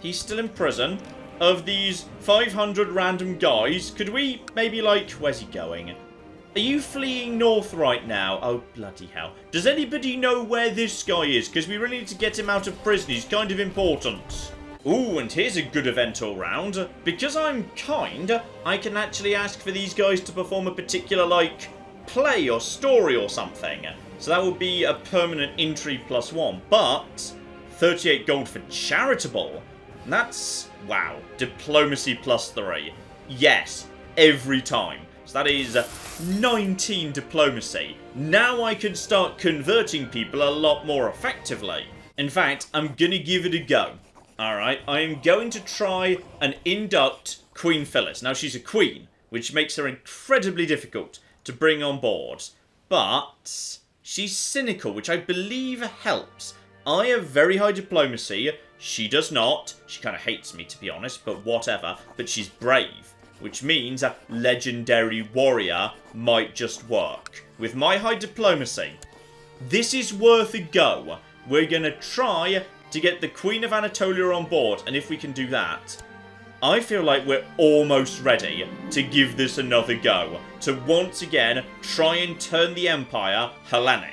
He's still in prison. Of these 500 random guys, could we maybe, like, where's he going? Are you fleeing north right now? Oh, bloody hell. Does anybody know where this guy is? Because we really need to get him out of prison. He's kind of important. Ooh, and here's a good event all round. Because I'm kind, I can actually ask for these guys to perform a particular, like, play or story or something. So that would be a permanent intrigue +1. But 38 gold for charitable. And that's, wow, diplomacy +3. Yes, every time. So that is 19 diplomacy. Now I can start converting people a lot more effectively. In fact, I'm gonna give it a go. Alright, I am going to try and induct Queen Phyllis. Now she's a queen, which makes her incredibly difficult to bring on board. But she's cynical, which I believe helps. I have very high diplomacy. She does not. She kind of hates me, to be honest, but whatever. But she's brave, which means a legendary warrior might just work. With my high diplomacy, this is worth a go. We're going to try to get the Queen of Anatolia on board, and if we can do that, I feel like we're almost ready to give this another go. To once again try and turn the Empire Hellenic.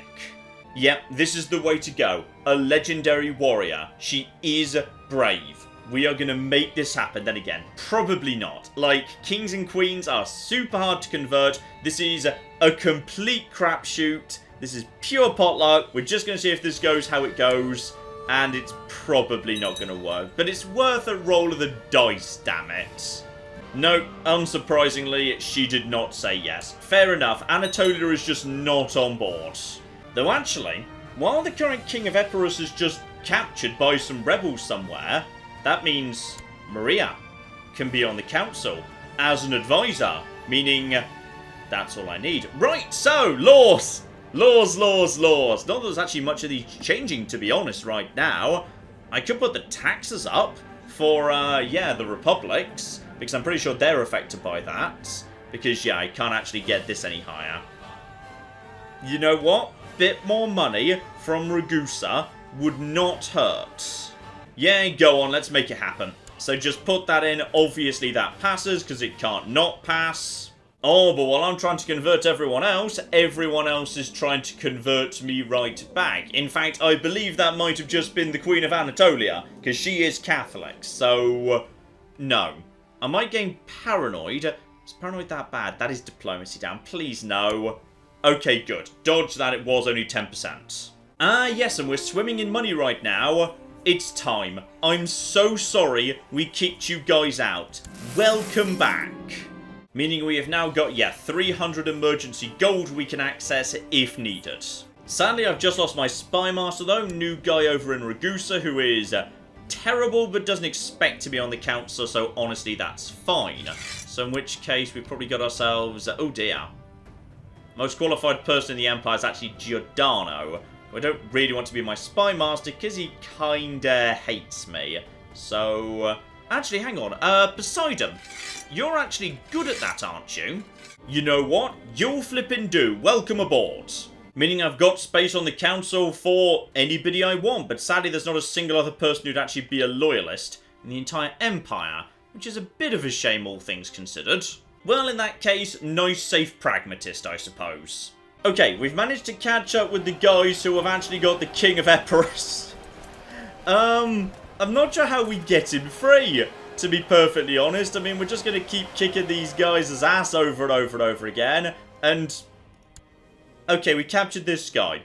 Yep, this is the way to go. A legendary warrior. She is brave. We are going to make this happen. Then again, probably not. Like, kings and queens are super hard to convert. This is a complete crapshoot. This is pure potluck. We're just going to see if this goes how it goes. And it's probably not going to work. But it's worth a roll of the dice, damn it. No, unsurprisingly, she did not say yes. Fair enough. Anatolia is just not on board. Though actually, while the current King of Epirus is just captured by some rebels somewhere, that means Maria can be on the council as an advisor, meaning that's all I need. Right, so, laws! Laws. Not that there's actually much of these changing, to be honest, right now. I could put the taxes up for, yeah, the republics, because I'm pretty sure they're affected by that. Because, yeah, I can't actually get this any higher. You know what? Bit more money from Ragusa would not hurt. Yeah, go on, let's make it happen. So just put that in. Obviously that passes, because it can't not pass. Oh, but while I'm trying to convert everyone else is trying to convert me right back. In fact, I believe that might have just been the Queen of Anatolia, because she is Catholic, so no. I might gain paranoid. Is paranoid that bad? That is diplomacy down. Please, no. Okay, good. Dodge that, it was only 10%. Ah, yes, and we're swimming in money right now. It's time. I'm so sorry we kicked you guys out. Welcome back. Meaning we have now got, yeah, 300 emergency gold we can access if needed. Sadly, I've just lost my spy master, though. New guy over in Ragusa, who is terrible, but doesn't expect to be on the council, so honestly, that's fine. So in which case, we probably got ourselves... oh, dear. Most qualified person in the Empire is actually Giordano. I don't really want to be my spy master, because he kinda hates me. So... actually, hang on. Poseidon. You're actually good at that, aren't you? You know what? You'll flippin' do. Welcome aboard. Meaning I've got space on the council for anybody I want, but sadly there's not a single other person who'd actually be a loyalist in the entire Empire, which is a bit of a shame, all things considered. Well, in that case, nice, safe pragmatist, I suppose. Okay, we've managed to catch up with the guys who have actually got the King of Epirus. I'm not sure how we get him free, to be perfectly honest. I mean, we're just going to keep kicking these guys' ass over and over and over again. And, okay, we captured this guy.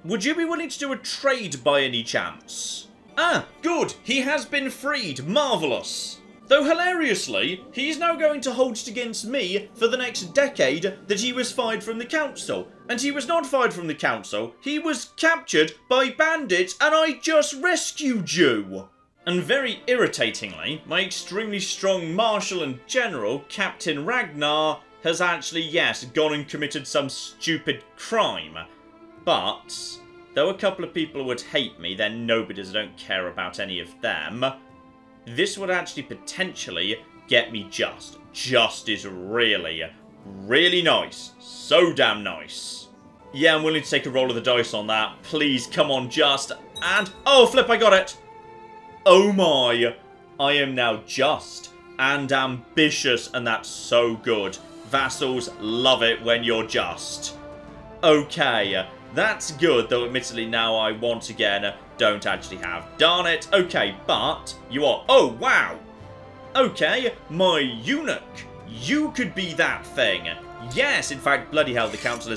Would you be willing to do a trade by any chance? Ah, good. He has been freed. Marvellous. Though hilariously, he's now going to hold it against me for the next decade that he was fired from the council. And he was not fired from the council. He was captured by bandits and I just rescued you. And very irritatingly, my extremely strong marshal and general, Captain Ragnar, has actually, yes, gone and committed some stupid crime. But Though a couple of people would hate me, they're nobodies, I don't care about any of them. This would actually potentially get me just. Just is really, really nice. So damn nice. Yeah, I'm willing to take a roll of the dice on that. Please, come on, just. And, oh, flip, I got it. Oh my. I am now just and ambitious, and that's so good. Vassals love it when you're just. Okay, that's good, though admittedly now I once again don't actually have. Darn it. Okay, but you are. Oh, wow. Okay, my eunuch. You could be that thing. Yes, in fact, bloody hell, the council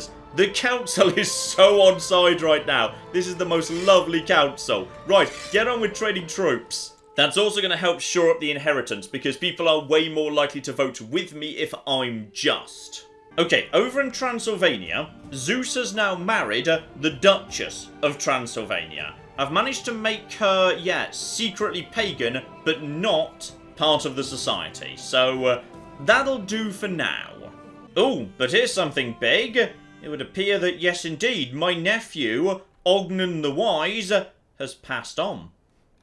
is so on side right now. This is the most lovely council. Right, get on with trading troops. That's also going to help shore up the inheritance, because people are way more likely to vote with me if I'm just. Okay, over in Transylvania, Zeus has now married the Duchess of Transylvania. I've managed to make her, yeah, secretly pagan, but not part of the society. So, that'll do for now. Oh, but here's something big. It would appear that, yes indeed, my nephew, Ognon the Wise, has passed on.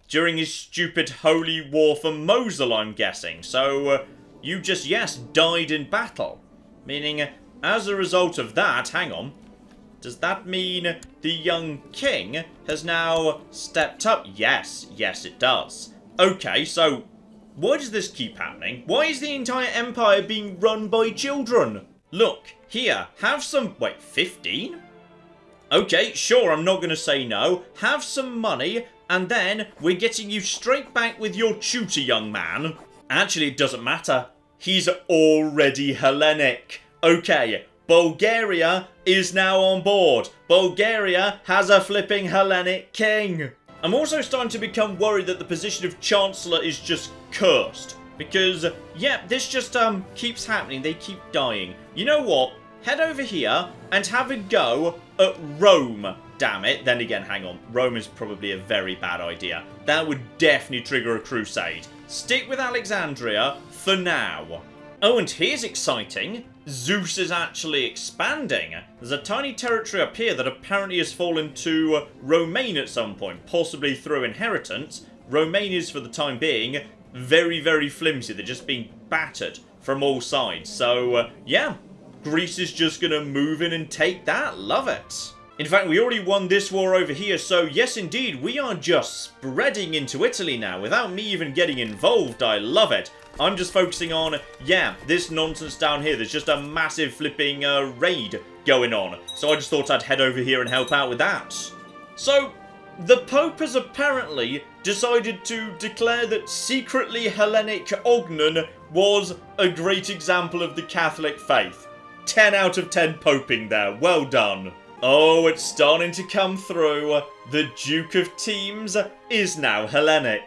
During his stupid holy war for Mosul, I'm guessing. So, you just, yes, died in battle. Meaning, as a result of that, hang on, does that mean the young king has now stepped up? Yes, yes it does. Okay, so, why does this keep happening? Why is the entire empire being run by children? Look, here, have some, wait, 15? Okay, sure, I'm not going to say no. Have some money, and then we're getting you straight back with your tutor, young man. Actually, it doesn't matter. He's already Hellenic. Okay, Bulgaria is now on board. Bulgaria has a flipping Hellenic king. I'm also starting to become worried that the position of Chancellor is just cursed. Because, yeah, this just keeps happening. They keep dying. You know what? Head over here and have a go at Rome. Damn it. Then again, hang on. Rome is probably a very bad idea. That would definitely trigger a crusade. Stick with Alexandria for now. Oh, and here's exciting. Zeus is actually expanding. There's a tiny territory up here that apparently has fallen to Romaine at some point, possibly through inheritance. Romaine is, for the time being, very, very flimsy. They're just being battered from all sides. So, yeah, Greece is just going to move in and take that. Love it. In fact, we already won this war over here, so yes, indeed, we are just spreading into Italy now without me even getting involved. I love it. I'm just focusing on, yeah, this nonsense down here. There's just a massive flipping raid going on. So I just thought I'd head over here and help out with that. So, the Pope has apparently decided to declare that secretly Hellenic Ognon was a great example of the Catholic faith. 10 out of 10 poping there. Well done. Oh, it's starting to come through. The Duke of Teams is now Hellenic.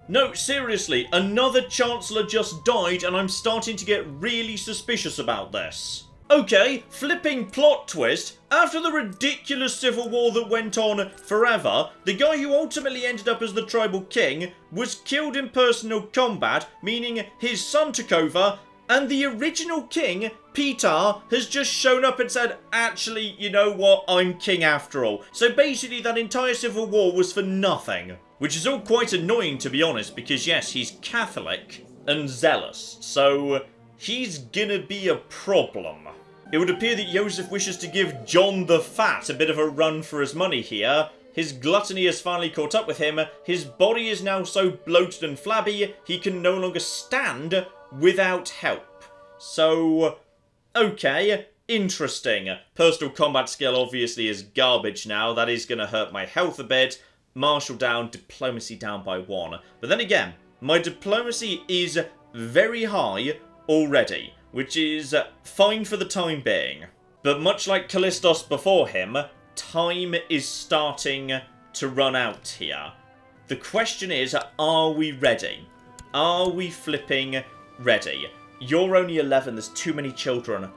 No, seriously, another Chancellor just died and I'm starting to get really suspicious about this. Okay, flipping plot twist. After the ridiculous civil war that went on forever, the guy who ultimately ended up as the tribal king was killed in personal combat, meaning his son took over, and the original king, Peter, has just shown up and said, actually, you know what, I'm king after all. So basically that entire civil war was for nothing. Which is all quite annoying, to be honest, because yes, he's Catholic and zealous, so he's gonna be a problem. It would appear that Joseph wishes to give John the Fat a bit of a run for his money here. His gluttony has finally caught up with him. His body is now so bloated and flabby, he can no longer stand without help. So, okay, interesting. Personal combat skill obviously is garbage now. That is going to hurt my health a bit. Martial down, diplomacy down by 1. But then again, my diplomacy is very high already, which is fine for the time being. But much like Callistos before him, time is starting to run out here. The question is, are we ready? Are we flipping ready? You're only 11, there's too many children.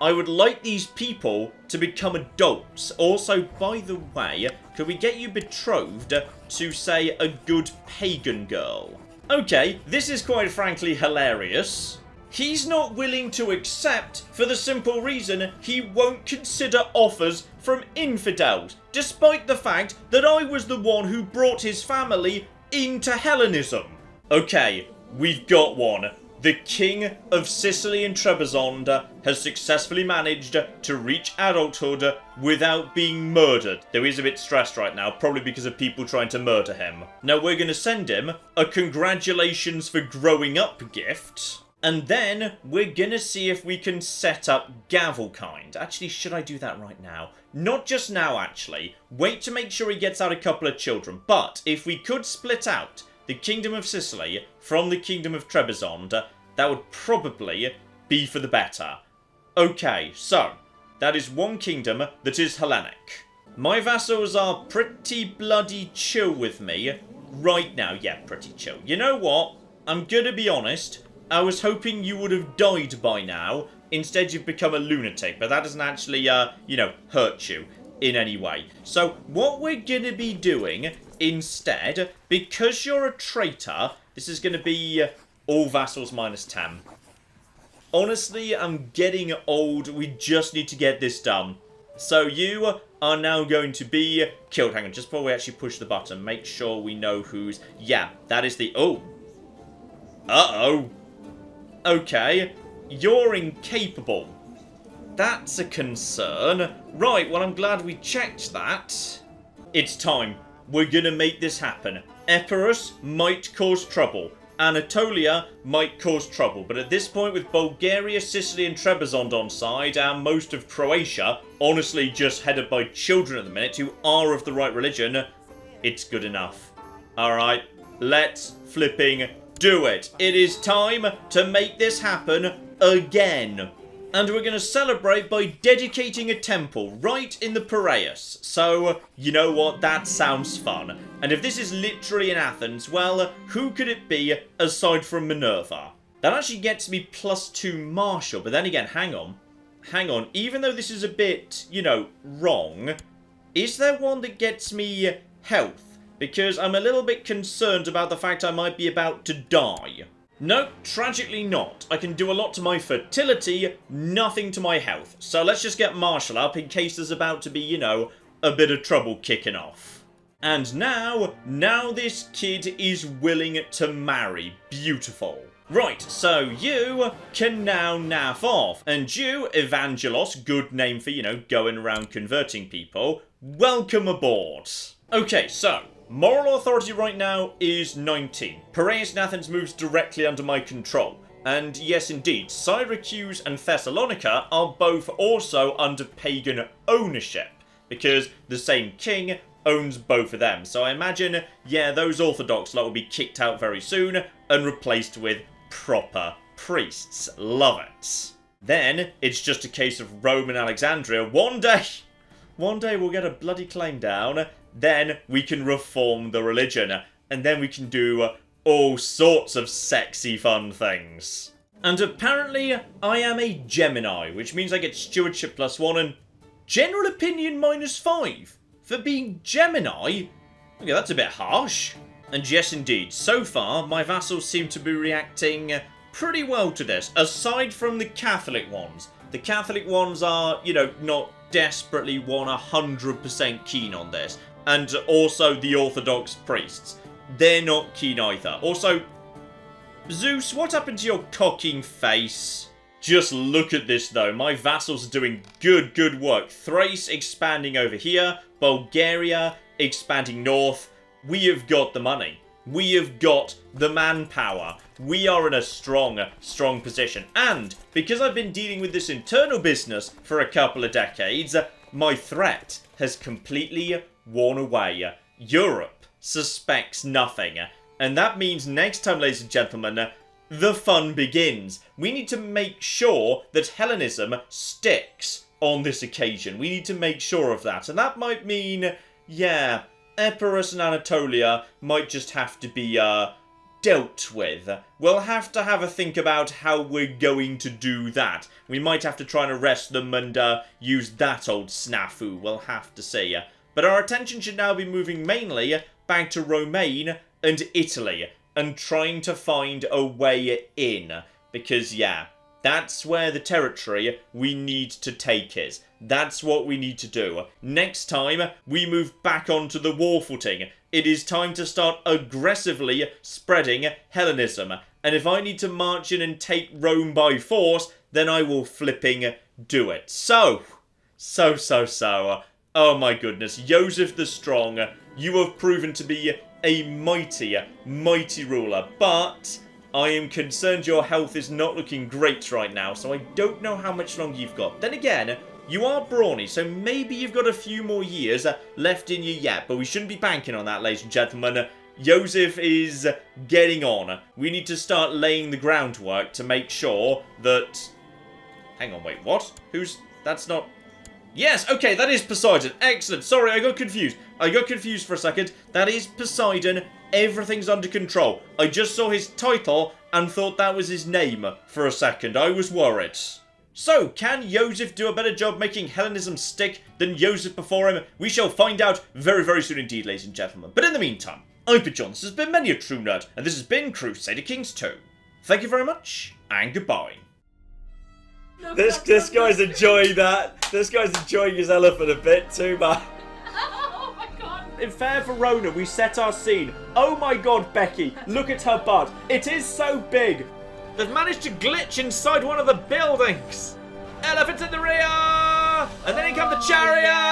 I would like these people to become adults. Also, by the way, could we get you betrothed to, say, a good pagan girl? Okay, this is quite frankly hilarious. he's not willing to accept for the simple reason he won't consider offers from infidels, despite the fact that I was the one who brought his family into Hellenism. Okay, we've got one. The King of Sicily and Trebizond has successfully managed to reach adulthood without being murdered. Though he's a bit stressed right now, probably because of people trying to murder him. Now we're going to send him a congratulations for growing up gift. And then we're going to see if we can set up Gavelkind. Actually, should I do that right now? Not just now, actually. Wait to make sure he gets out a couple of children. But if we could split out the Kingdom of Sicily from the Kingdom of Trebizond, that would probably be for the better. Okay, so that is one kingdom that is Hellenic. My vassals are pretty bloody chill with me right now. Yeah, pretty chill. You know what? I'm gonna be honest. I was hoping you would have died by now. Instead, you've become a lunatic, but that doesn't actually, hurt you in any way. So what we're gonna be doing instead, because you're a traitor, this is going to be all vassals minus 10. Honestly, I'm getting old. We just need to get this done. So you are now going to be killed. Hang on, just before we actually push the button, make sure we know who's... Yeah, that is the... Oh. Uh-oh. Okay. You're incapable. That's a concern. Right, well, I'm glad we checked that. It's time. We're gonna make this happen. Epirus might cause trouble. Anatolia might cause trouble. But at this point, with Bulgaria, Sicily and Trebizond on side, and most of Croatia, honestly just headed by children at the minute who are of the right religion, it's good enough. Alright, let's flipping do it. It is time to make this happen again. And we're going to celebrate by dedicating a temple right in the Piraeus. So, you know what? That sounds fun. And if this is literally in Athens, well, who could it be aside from Minerva? That actually gets me +2 martial. But then again, hang on. Hang on. Even though this is a bit, wrong, is there one that gets me health? Because I'm a little bit concerned about the fact I might be about to die. No, tragically not. I can do a lot to my fertility, nothing to my health. So let's just get martial up in case there's about to be, a bit of trouble kicking off. And now this kid is willing to marry. Beautiful. Right, so you can now naff off. And you, Evangelos, good name for, going around converting people, welcome aboard. Okay, so... moral authority right now is 19. Piraeus and Athens moves directly under my control. And yes, indeed, Syracuse and Thessalonica are both also under pagan ownership. Because the same king owns both of them. So I imagine, yeah, those Orthodox lot will be kicked out very soon and replaced with proper priests. Love it. Then, it's just a case of Rome and Alexandria. One day we'll get a bloody claim down. Then we can reform the religion. And then we can do all sorts of sexy fun things. And apparently I am a Gemini, which means I get stewardship +1 and general opinion -5. For being Gemini? Okay, that's a bit harsh. And yes, indeed, so far my vassals seem to be reacting pretty well to this, aside from the Catholic ones. The Catholic ones are, not desperately 100% keen on this. And also the Orthodox priests. They're not keen either. Also, Zeus, what happened to your cocking face? Just look at this though. My vassals are doing good work. Thrace expanding over here. Bulgaria expanding north. We have got the money. We have got the manpower. We are in a strong position. And because I've been dealing with this internal business for a couple of decades, my threat has completely worn away. Europe suspects nothing. And that means next time, ladies and gentlemen, the fun begins. We need to make sure that Hellenism sticks on this occasion. We need to make sure of that. And that might mean, yeah, Epirus and Anatolia might just have to be dealt with. We'll have to have a think about how we're going to do that. We might have to try and arrest them and use that old snafu. We'll have to see. But our attention should now be moving mainly back to Romaine and Italy and trying to find a way in. Because, yeah, that's where the territory we need to take is. That's what we need to do. Next time, we move back onto the war footing. It is time to start aggressively spreading Hellenism. And if I need to march in and take Rome by force, then I will flipping do it. So. Oh my goodness. Joseph the Strong, you have proven to be a mighty, mighty ruler. But I am concerned your health is not looking great right now, so I don't know how much longer you've got. Then again, you are brawny, so maybe you've got a few more years left in you yet, but we shouldn't be banking on that, ladies and gentlemen. Joseph is getting on. We need to start laying the groundwork to make sure that... Hang on, wait, what? That's not... Yes, okay, that is Poseidon. Excellent. Sorry, I got confused. I got confused for a second. That is Poseidon. Everything's under control. I just saw his title and thought that was his name for a second. I was worried. So, can Joseph do a better job making Hellenism stick than Joseph before him? We shall find out very, very soon indeed, ladies and gentlemen. But in the meantime, I've been John. This has been Many a True Nerd, and this has been Crusader Kings 2. Thank you very much, and goodbye. This guy's enjoying that. This guy's enjoying his elephant a bit too much. Oh my god. In Fair Verona, we set our scene. Oh my god, Becky, look at her butt. It is so big. They've managed to glitch inside one of the buildings. Elephants in the rear! And then in come the chariot!